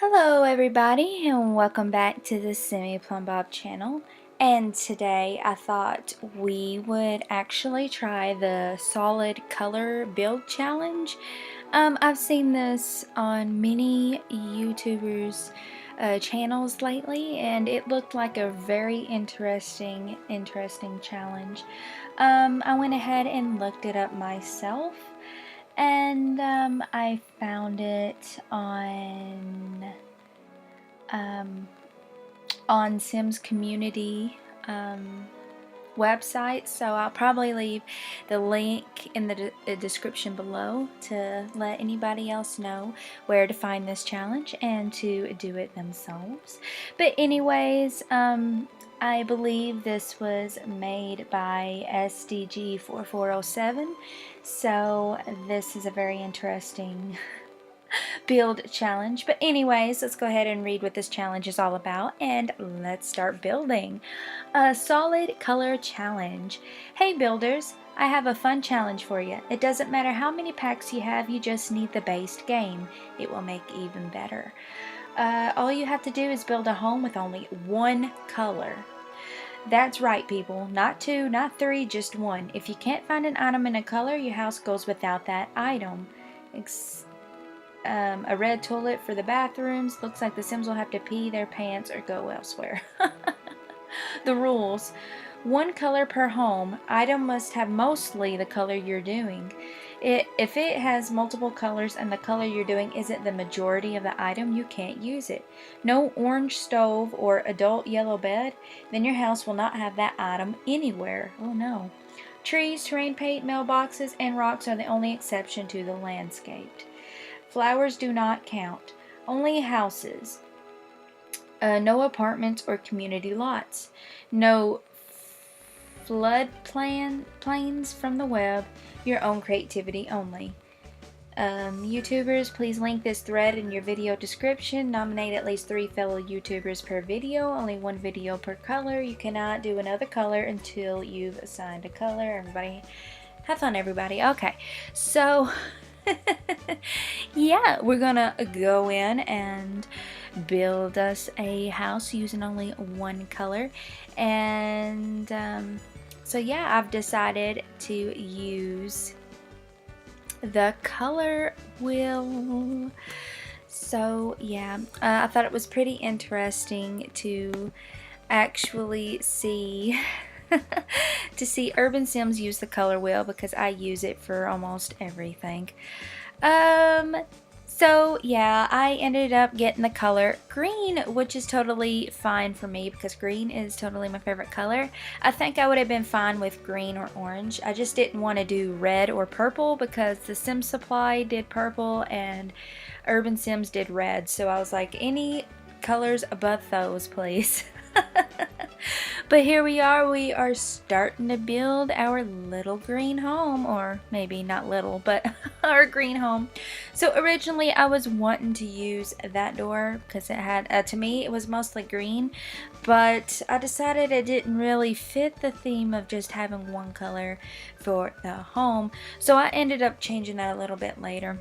Hello everybody and welcome back to the Semi Plum Bob channel, and today I thought we would actually try the solid color build challenge. I've seen this on many YouTubers channels lately, and it looked like a very interesting challenge. I went ahead and looked it up myself, and I found it um, on Sims community website, so I'll probably leave the link in the description below to let anybody else know where to find this challenge and to do it themselves. But anyways, I believe this was made by SDG4407, so this is a very interesting build challenge. But anyways, let's go ahead and read what this challenge is all about, and let's start building. A solid color challenge. Hey builders, I have a fun challenge for you. It doesn't matter how many packs you have, you just need the base game. It will make even better. All you have to do is build a home with only one color. That's right, people. Not two, not three, just one. If you can't find an item in a color, your house goes without that item. A red toilet for the bathrooms. Looks like the Sims will have to pee their pants or go elsewhere. The rules. One color per home. Item must have mostly the color you're doing. If it has multiple colors and the color you're doing isn't the majority of the item, you can't use it. No orange stove or adult yellow bed, then your house will not have that item anywhere. Oh no. Trees, terrain paint, mailboxes, and rocks are the only exception to the landscaped. Flowers do not count. Only houses. No apartments or community lots. No plains from the web. Your own creativity only. YouTubers, please link this thread in your video description. Nominate at least 3 fellow YouTubers per video. Only 1 video per color. You cannot do another color until you've assigned a color. Everybody, have fun, everybody. Okay, so yeah, we're gonna go in and build us a house using only one color. And so yeah, I've decided to use the color wheel. So yeah, I thought it was pretty interesting to actually see to see Urban Sims use the color wheel, because I use it for almost everything. So yeah, I ended up getting the color green, which is totally fine for me because green is totally my favorite color. I think I would have been fine with green or orange. I just didn't want to do red or purple because the Sim Supply did purple and Urban Sims did red. So I was like, any colors above those, please. But here we are starting to build our little green home, or maybe not little, but our green home. So originally I was wanting to use that door because it had, to me it was mostly green, but I decided it didn't really fit the theme of just having one color for the home, so I ended up changing that a little bit later.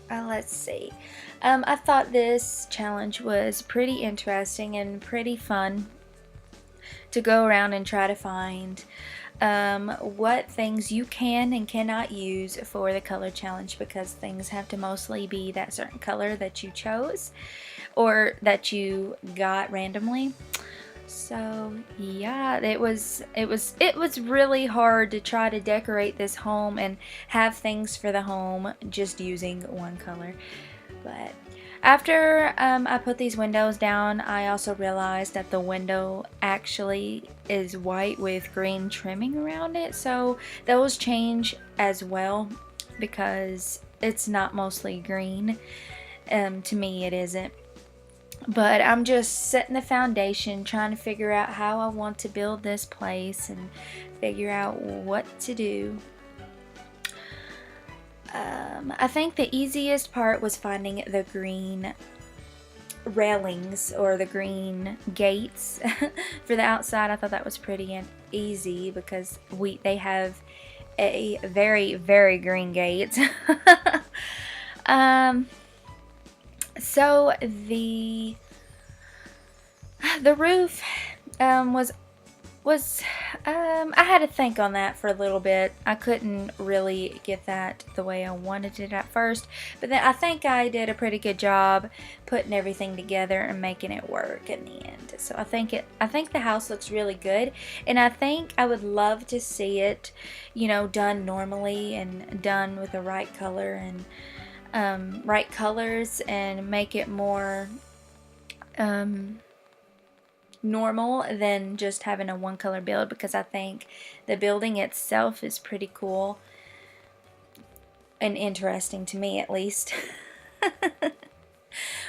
Let's see. I thought this challenge was pretty interesting and pretty fun to go around and try to find what things you can and cannot use for the color challenge, because things have to mostly be that certain color that you chose or that you got randomly. So yeah, it was really hard to try to decorate this home and have things for the home just using one color. But after I put these windows down, I also realized that the window actually is white with green trimming around it, so those change as well because it's not mostly green. To me it isn't. But I'm just setting the foundation, trying to figure out how I want to build this place and figure out what to do. I think the easiest part was finding the green railings or the green gates for the outside. I thought that was pretty easy because they have a very green gate. So the roof was I had to think on that for a little bit. I couldn't really get that the way I wanted it at first, but then I think I did a pretty good job putting everything together and making it work in the end. So I think the house looks really good, and I think I would love to see it, you know, done normally and done with the right color and right colors, and make it more um, normal than just having a one color build, because I think the building itself is pretty cool and interesting to me, at least.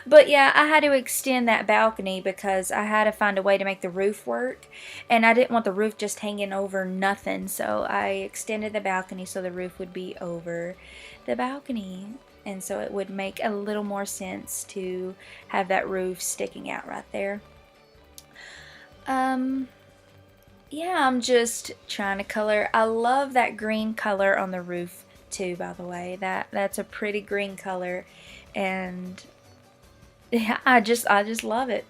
But yeah, I had to extend that balcony because I had to find a way to make the roof work, and I didn't want the roof just hanging over nothing, so I extended the balcony so the roof would be over the balcony, and so it would make a little more sense to have that roof sticking out right there. Yeah, I'm just trying to color. I love that green color on the roof too, by the way. That's a pretty green color, and yeah, I just love it.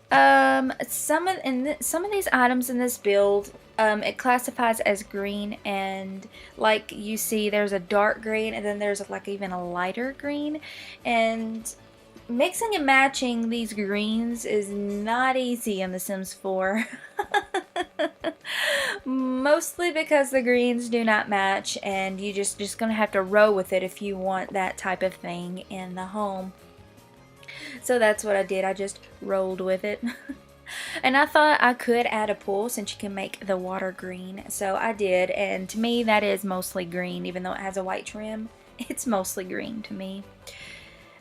Some of these items in this build, it classifies as green, and like you see, there's a dark green, and then there's like even a lighter green, and mixing and matching these greens is not easy in The Sims 4. Mostly because the greens do not match, and you just gonna have to roll with it if you want that type of thing in the home. So that's what I did. I just rolled with it. And I thought I could add a pool since you can make the water green. So I did, and to me that is mostly green, even though it has a white trim. It's mostly green to me.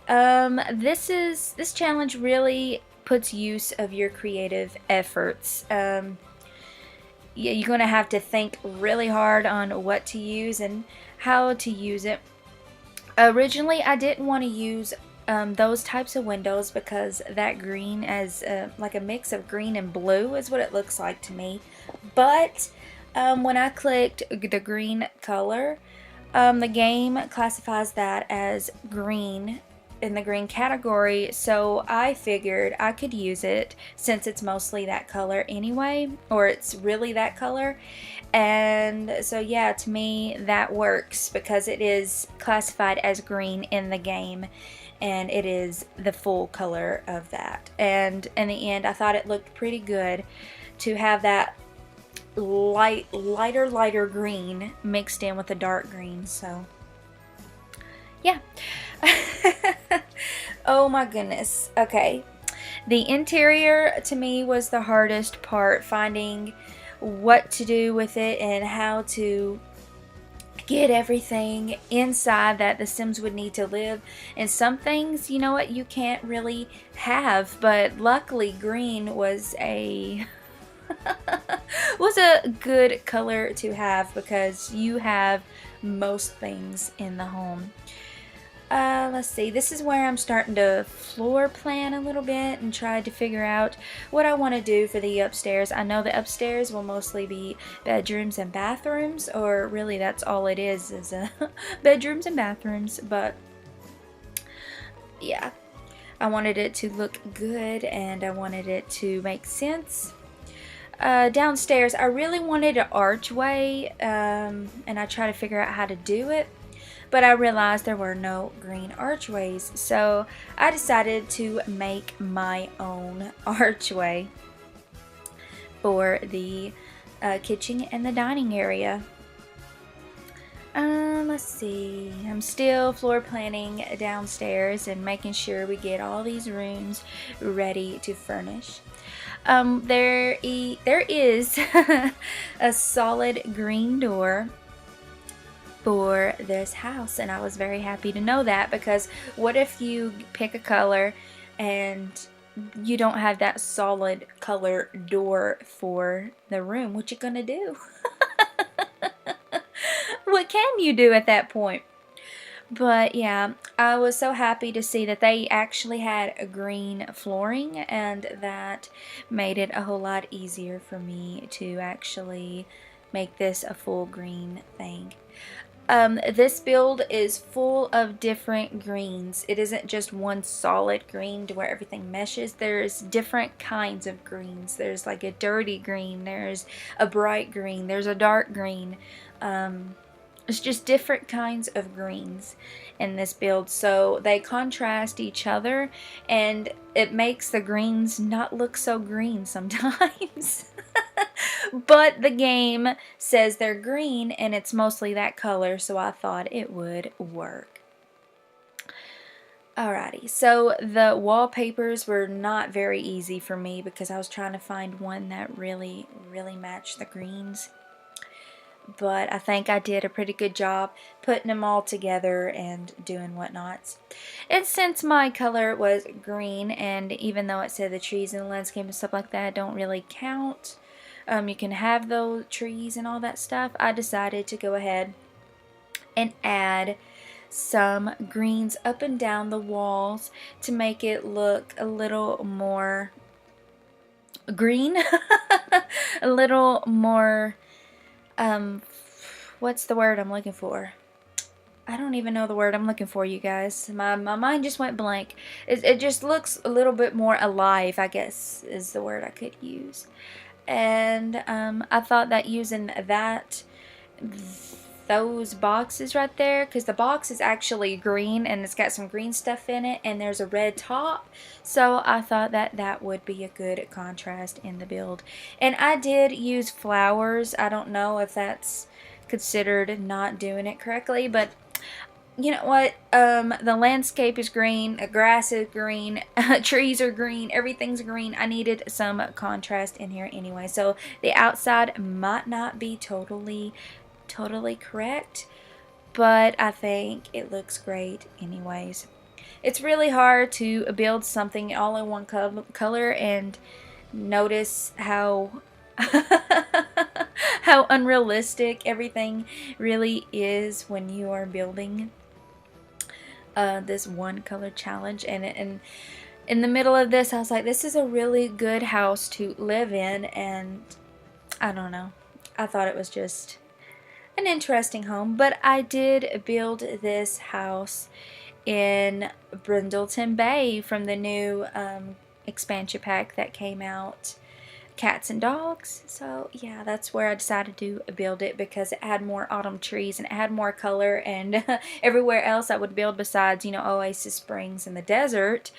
This challenge really puts use of your creative efforts. Yeah, you're gonna have to think really hard on what to use and how to use it. Originally, I didn't want to use those types of windows because that green as like a mix of green and blue is what it looks like to me. But when I clicked the green color, the game classifies that as green in the green category, so I figured I could use it since it's mostly that color anyway, or it's really that color. And so yeah, to me that works because it is classified as green in the game, and it is the full color of that. And in the end, I thought it looked pretty good to have that lighter green mixed in with the dark green. So yeah. Oh my goodness. Okay, the interior to me was the hardest part, finding what to do with it and how to get everything inside that the Sims would need to live. And some things, you know what, you can't really have, but luckily green was a was a good color to have because you have most things in the home. Let's see, this is where I'm starting to floor plan a little bit and try to figure out what I want to do for the upstairs. I know the upstairs will mostly be bedrooms and bathrooms, or really that's all it is bedrooms and bathrooms, but yeah, I wanted it to look good and I wanted it to make sense. Downstairs, I really wanted an archway, and I tried to figure out how to do it, but I realized there were no green archways, so I decided to make my own archway for the kitchen and the dining area. Let's see, I'm still floor planning downstairs and making sure we get all these rooms ready to furnish. There is a solid green door for this house, and I was very happy to know that, because what if you pick a color and you don't have that solid color door for the room? What you gonna do? What can you do at that point? But yeah, I was so happy to see that they actually had a green flooring, and that made it a whole lot easier for me to actually make this a full green thing. This build is full of different greens. It isn't just one solid green to where everything meshes. There's different kinds of greens. There's like a dirty green, there's a bright green, there's a dark green. It's just different kinds of greens in this build, so they contrast each other and it makes the greens not look so green sometimes. But the game says they're green and it's mostly that color, so I thought it would work. Alrighty, so the wallpapers were not very easy for me because I was trying to find one that really matched the greens. But I think I did a pretty good job putting them all together and doing whatnots. And since my color was green, and even though it said the trees and the landscape and stuff like that don't really count, you can have those trees and all that stuff, I decided to go ahead and add some greens up and down the walls to make it look a little more green, a little more what's the word I'm looking for? I don't even know the word I'm looking for, you guys. My mind just went blank. It just looks a little bit more alive, I guess, is the word I could use. And I thought that using those boxes right there, because the box is actually green and it's got some green stuff in it and there's a red top, so I thought that that would be a good contrast in the build. And I did use flowers. I don't know if that's considered not doing it correctly, but you know what, the landscape is green, the grass is green, trees are green, everything's green. I needed some contrast in here anyway, so the outside might not be totally correct, but I think it looks great anyways. It's really hard to build something all in one color and notice how how unrealistic everything really is when you are building this one color challenge. And in the middle of this, I was like, this is a really good house to live in, and I don't know, I thought it was just an interesting home. But I did build this house in Brindleton Bay from the new expansion pack that came out, Cats and Dogs. So yeah, that's where I decided to build it because it had more autumn trees and it had more color, and everywhere else I would build besides, you know, Oasis Springs and the desert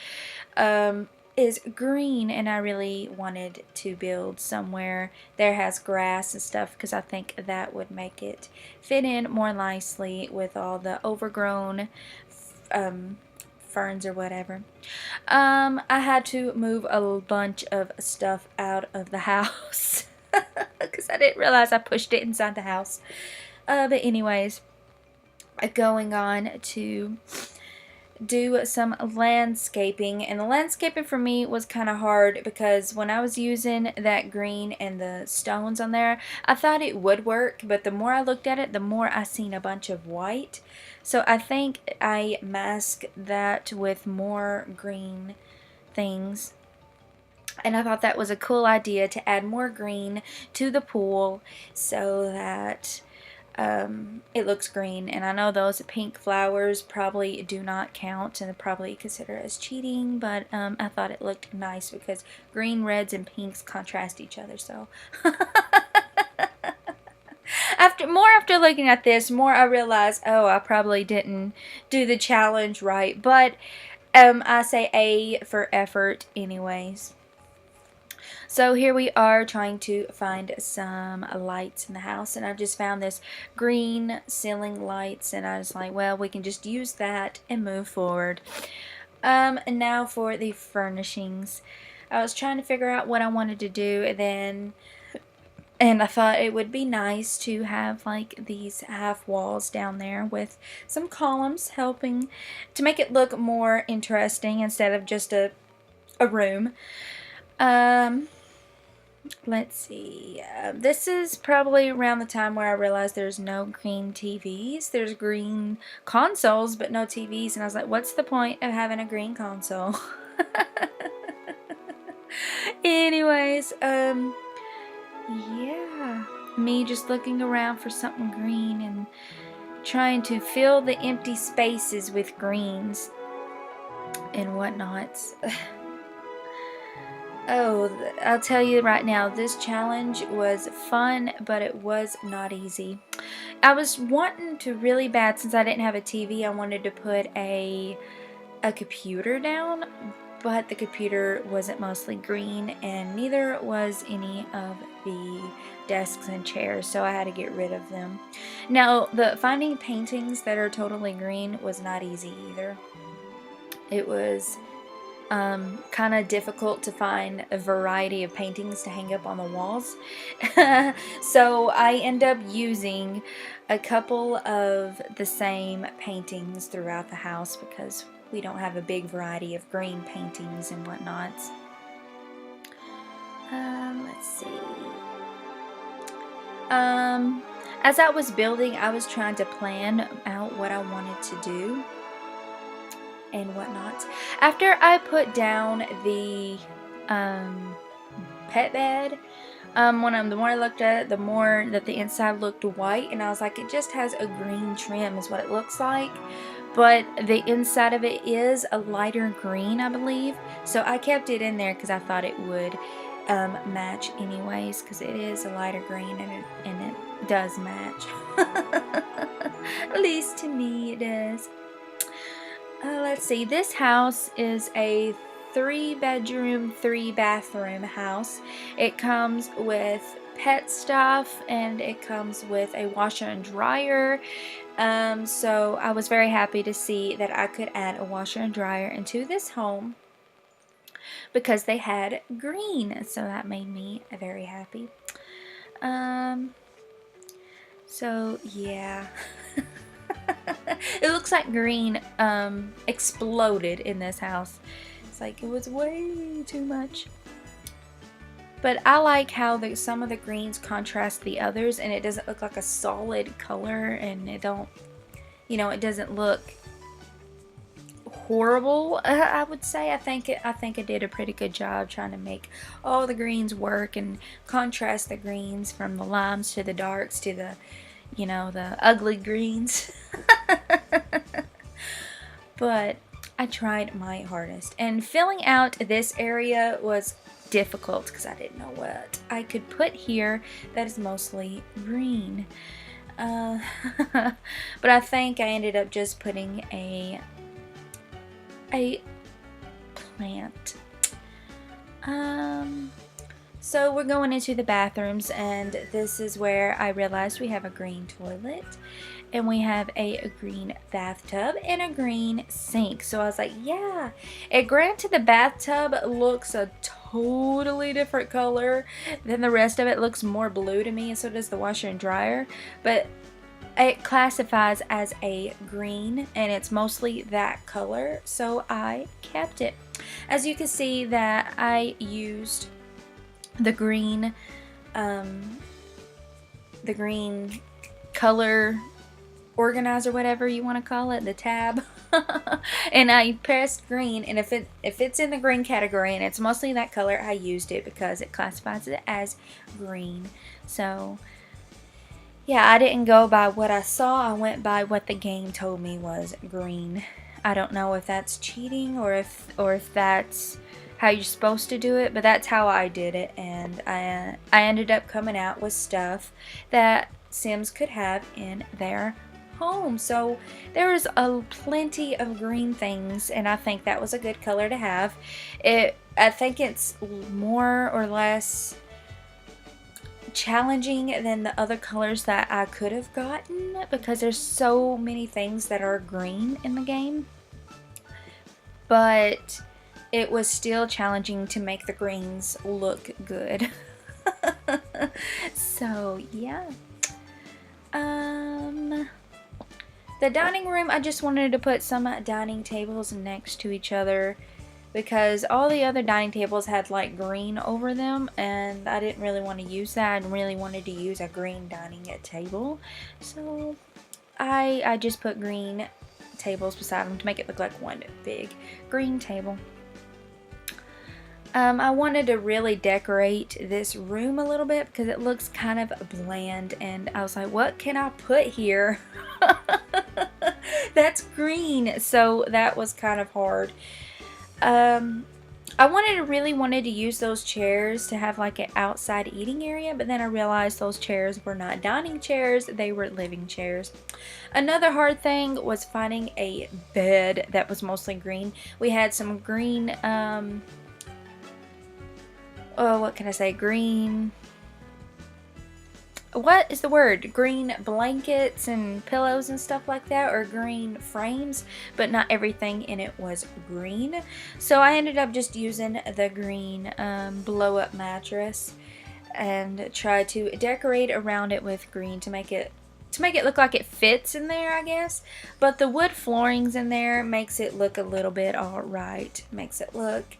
is green, and I really wanted to build somewhere there has grass and stuff because I think that would make it fit in more nicely with all the overgrown ferns or whatever. I had to move a bunch of stuff out of the house because I didn't realize I pushed it inside the house. But anyways, going on to do some landscaping, and the landscaping for me was kind of hard because when I was using that green and the stones on there, I thought it would work, but the more I looked at it, the more I seen a bunch of white. So I think I masked that with more green things, and I thought that was a cool idea to add more green to the pool so that it looks green. And I know those pink flowers probably do not count and probably consider as cheating, but I thought it looked nice because green, reds, and pinks contrast each other. So after looking at this more, I realized, oh, I probably didn't do the challenge right, but I say A for effort anyways. So here we are trying to find some lights in the house, and I just found this green ceiling lights, and I was like, well, we can just use that and move forward. And now for the furnishings. I was trying to figure out what I wanted to do, and I thought it would be nice to have like these half walls down there with some columns helping to make it look more interesting instead of just a room. Let's see. This is probably around the time where I realized there's no green TVs. There's green consoles, but no TVs. And I was like, what's the point of having a green console? Anyways, yeah. Me just looking around for something green and trying to fill the empty spaces with greens and whatnots. Oh, I'll tell you right now, this challenge was fun, but it was not easy. I was wanting to really bad, since I didn't have a TV, I wanted to put a computer down, but the computer wasn't mostly green, and neither was any of the desks and chairs, so I had to get rid of them. Now, finding paintings that are totally green was not easy either. It was kind of difficult to find a variety of paintings to hang up on the walls. So I end up using a couple of the same paintings throughout the house because we don't have a big variety of green paintings and whatnots. Let's see. As I was building, I was trying to plan out what I wanted to do and whatnot. After I put down the pet bed, the more I looked at it, the more that the inside looked white, and I was like, it just has a green trim is what it looks like, but the inside of it is a lighter green, I believe, so I kept it in there because I thought it would match anyways, because it is a lighter green and it does match. At least to me it does. Let's see, this house is a 3-bedroom, 3-bathroom house. It comes with pet stuff and it comes with a washer and dryer. So I was very happy to see that I could add a washer and dryer into this home because they had green, so that made me very happy. So yeah. It looks like green exploded in this house. It's like it was way too much. But I like how some of the greens contrast the others, and it doesn't look like a solid color, and it don't, it doesn't look horrible. I would say I think I did a pretty good job trying to make all the greens work and contrast the greens from the limes to the darks to the the ugly greens. But I tried my hardest, and filling out this area was difficult because I didn't know what I could put here that is mostly green. But I think I ended up just putting a plant. So we're going into the bathrooms, and this is where I realized we have a green toilet and we have a green bathtub and a green sink. So I was like, yeah. And granted, the bathtub looks a totally different color than the rest of it. It looks more blue to me, and so does the washer and dryer. But it classifies as a green, and it's mostly that color, so I kept it. As you can see that I used the green color organizer, whatever you want to call it, the tab. And I pressed green, and if it's in the green category and it's mostly that color, I used it because it classifies it as green. So yeah, I didn't go by what I saw, I went by what the game told me was green. I don't know if that's cheating or if that's how you're supposed to do it, but that's how I did it, and I ended up coming out with stuff that Sims could have in their home. So there was plenty of green things, and I think that was a good color to have. I think it's more or less challenging than the other colors that I could have gotten because there's so many things that are green in the game, but it was still challenging to make the greens look good. So yeah. The dining room, I just wanted to put some dining tables next to each other because all the other dining tables had like green over them, and I didn't really want to use that. I really wanted to use a green dining table, so I just put green tables beside them to make it look like one big green table. I wanted to really decorate this room a little bit because it looks kind of bland, and I was like, what can I put here? That's green, so that was kind of hard. I really wanted to use those chairs to have like an outside eating area, but then I realized those chairs were not dining chairs, they were living chairs. Another hard thing was finding a bed that was mostly green. We had some green, oh, what can I say, green, what is the word? Green blankets and pillows and stuff like that, or green frames, but not everything in it was green. So I ended up just using the green blow up mattress and try to decorate around it with green to make it look like it fits in there, I guess. But the wood floorings in there makes it look a little bit alright. Makes it look,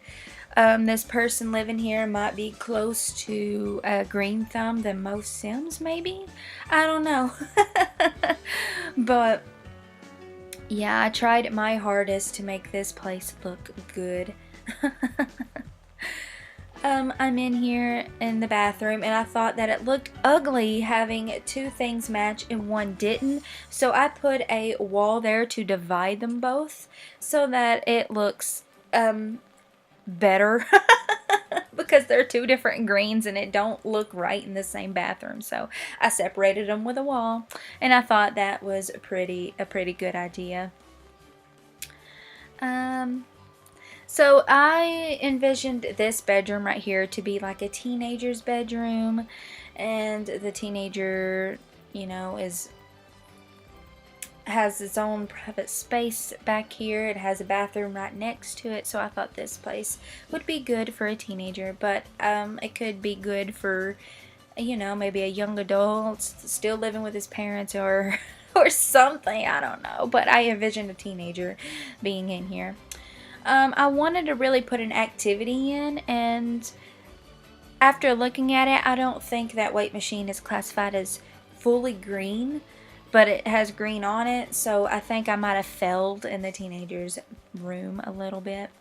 this person living here might be close to a green thumb than most Sims, maybe? I don't know. But yeah, I tried my hardest to make this place look good. I'm in here in the bathroom, and I thought that it looked ugly having two things match and one didn't. So I put a wall there to divide them both so that it looks better. Because they're two different greens and it don't look right in the same bathroom. So I separated them with a wall, and I thought that was a pretty good idea. So I envisioned this bedroom right here to be like a teenager's bedroom, and the teenager, you know, has its own private space back here. It has a bathroom right next to it, so I thought this place would be good for a teenager, but it could be good for, you know, maybe a young adult still living with his parents or something, I don't know, but I envisioned a teenager being in here. I wanted to really put an activity in, and after looking at it, I don't think that weight machine is classified as fully green, but it has green on it, so I think I might have failed in the teenager's room a little bit.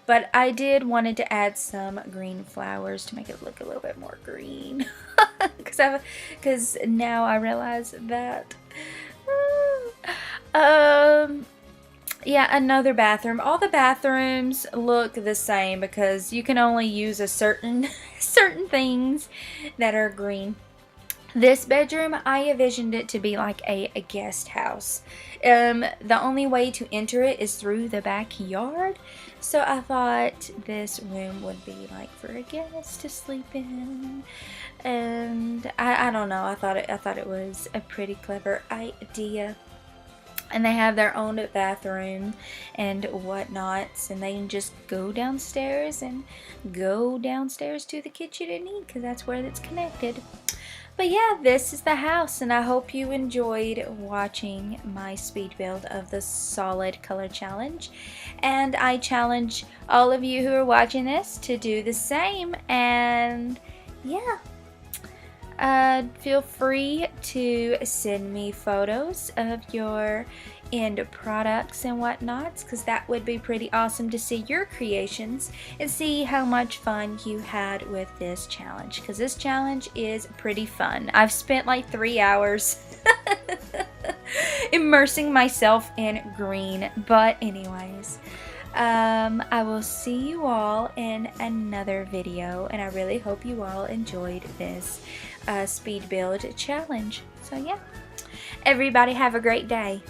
But I wanted to add some green flowers to make it look a little bit more green. Because now I realize that. Yeah, another bathroom. All the bathrooms look the same because you can only use a certain things that are green. This bedroom, I envisioned it to be like a guest house. The only way to enter it is through the backyard. So I thought this room would be like for a guest to sleep in. And I don't know, I thought it was a pretty clever idea. And they have their own bathroom and whatnots, and they can just go downstairs to the kitchen and eat, because that's where it's connected. But yeah, this is the house, and I hope you enjoyed watching my speed build of the solid color challenge. And I challenge all of you who are watching this to do the same. And yeah, feel free to send me photos of your end products and whatnots, because that would be pretty awesome to see your creations and see how much fun you had with this challenge, because this challenge is pretty fun. I've spent like 3 hours immersing myself in green, but anyways, I will see you all in another video, and I really hope you all enjoyed this speed build challenge. So yeah, everybody have a great day.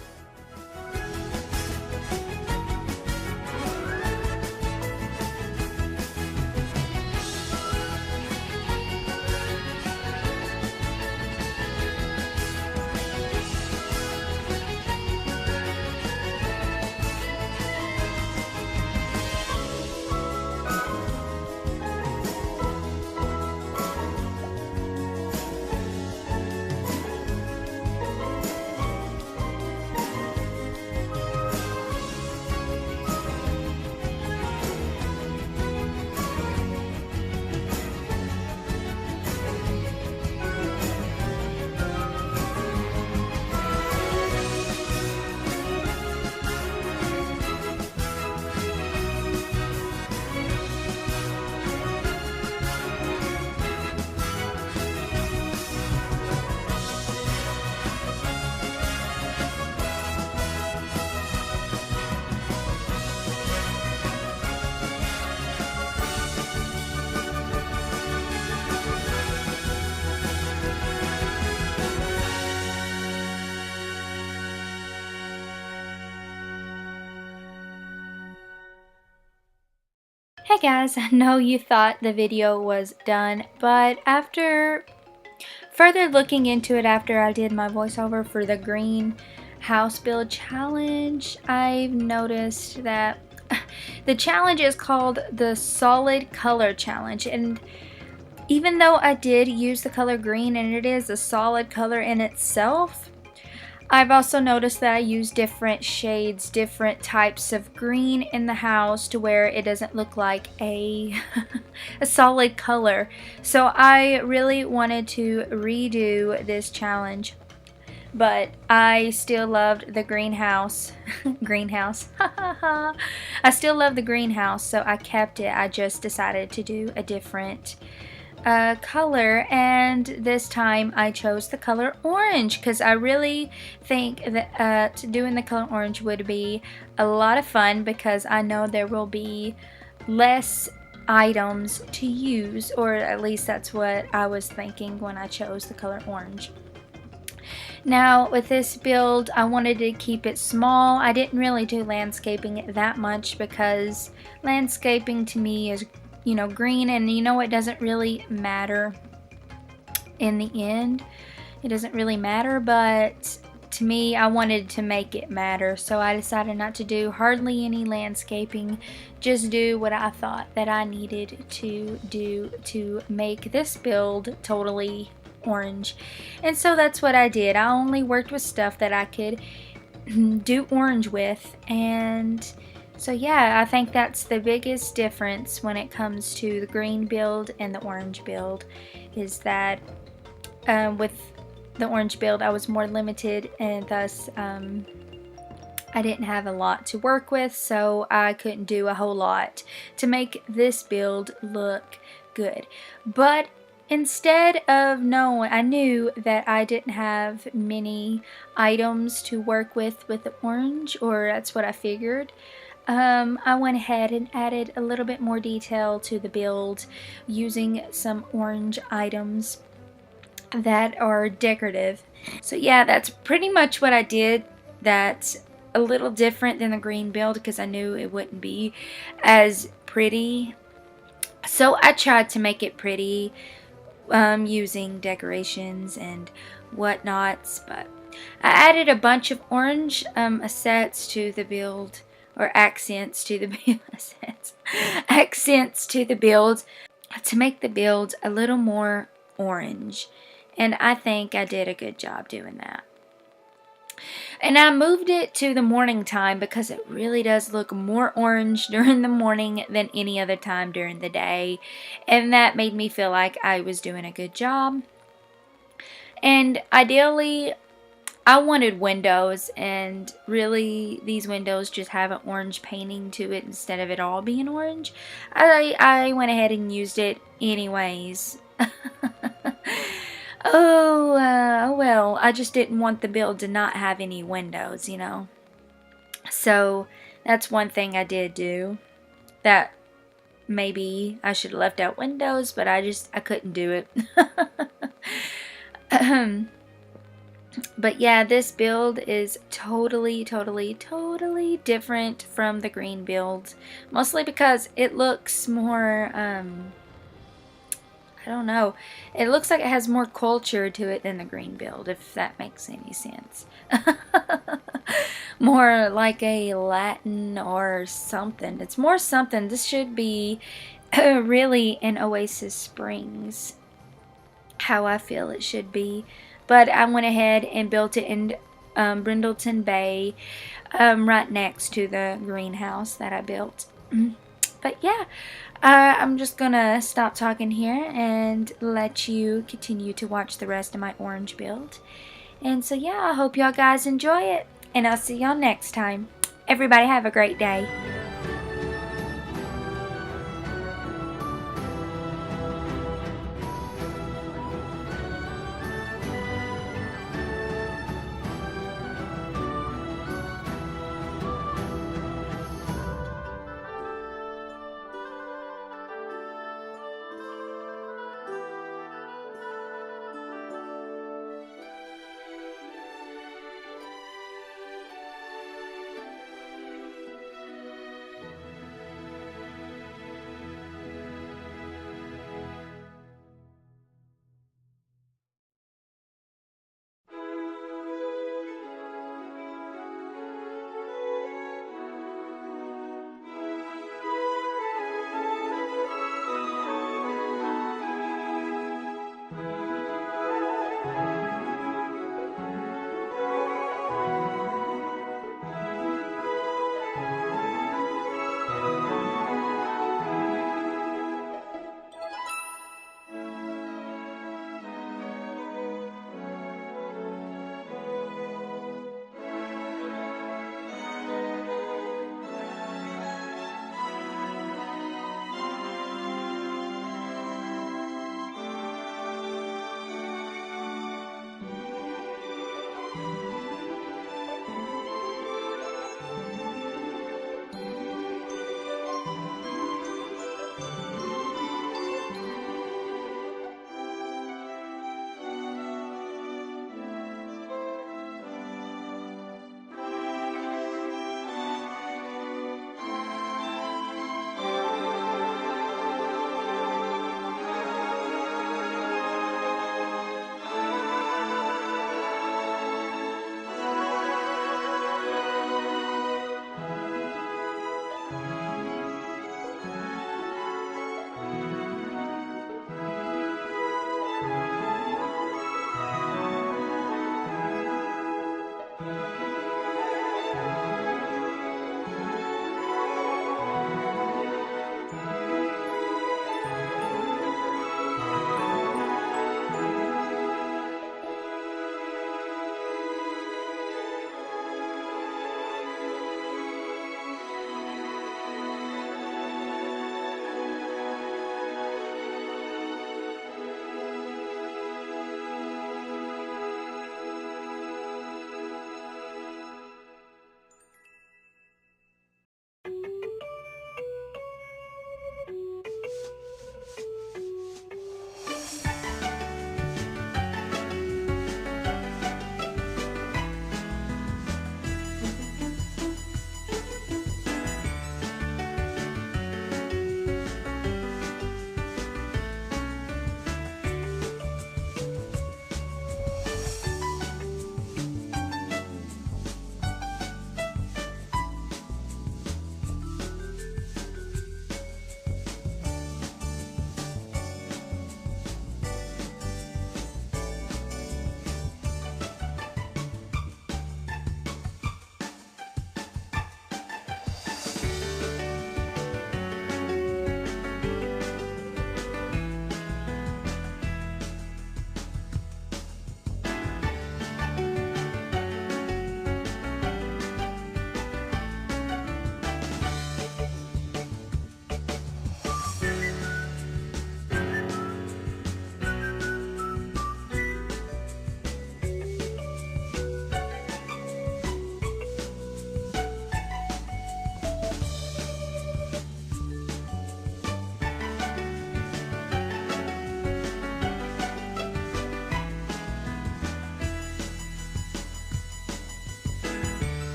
Hey guys, I know you thought the video was done, but after further looking into it, after I did my voiceover for the green house build challenge, I've noticed that the challenge is called the solid color challenge, and even though I did use the color green and it is a solid color in itself, I've also noticed that I use different shades, different types of green in the house to where it doesn't look like a solid color. So I really wanted to redo this challenge, but I still loved the greenhouse. Greenhouse. I still love the greenhouse, so I kept it. I just decided to do a different color, and this time I chose the color orange because I really think that doing the color orange would be a lot of fun, because I know there will be less items to use, or at least that's what I was thinking when I chose the color orange. Now with this build, I wanted to keep it small. I didn't really do landscaping that much because landscaping to me is, you know, green, and you know, it doesn't really matter in the end. It doesn't really matter, but to me, I wanted to make it matter, so I decided not to do hardly any landscaping, just do what I thought that I needed to do to make this build totally orange. And so that's what I did. I only worked with stuff that I could do orange with, and so yeah, I think that's the biggest difference when it comes to the green build and the orange build, is that with the orange build I was more limited, and thus I didn't have a lot to work with, so I couldn't do a whole lot to make this build look good. But instead of knowing, I knew that I didn't have many items to work with the orange, or that's what I figured. I went ahead and added a little bit more detail to the build using some orange items that are decorative. So yeah, that's pretty much what I did. That's a little different than the green build because I knew it wouldn't be as pretty. So I tried to make it pretty using decorations and whatnots, but I added a bunch of orange assets to the build, or accents to the build, accents to the build, to make the build a little more orange, and I think I did a good job doing that. And I moved it to the morning time because it really does look more orange during the morning than any other time during the day, and that made me feel like I was doing a good job. And ideally, I wanted windows, and really these windows just have an orange painting to it instead of it all being orange. I went ahead and used it anyways. Oh well, I just didn't want the build to not have any windows, you know. So that's one thing I did do that maybe I should have left out windows, but I couldn't do it. But yeah, this build is totally different from the green build. Mostly because it looks more, I don't know. It looks like it has more culture to it than the green build, if that makes any sense. More like a Latin or something. It's more something. This should be really an Oasis Springs, how I feel it should be. But I went ahead and built it in Brindleton Bay, right next to the greenhouse that I built. But yeah, I'm just gonna stop talking here and let you continue to watch the rest of my orange build. And so yeah, I hope y'all guys enjoy it, and I'll see y'all next time. Everybody have a great day.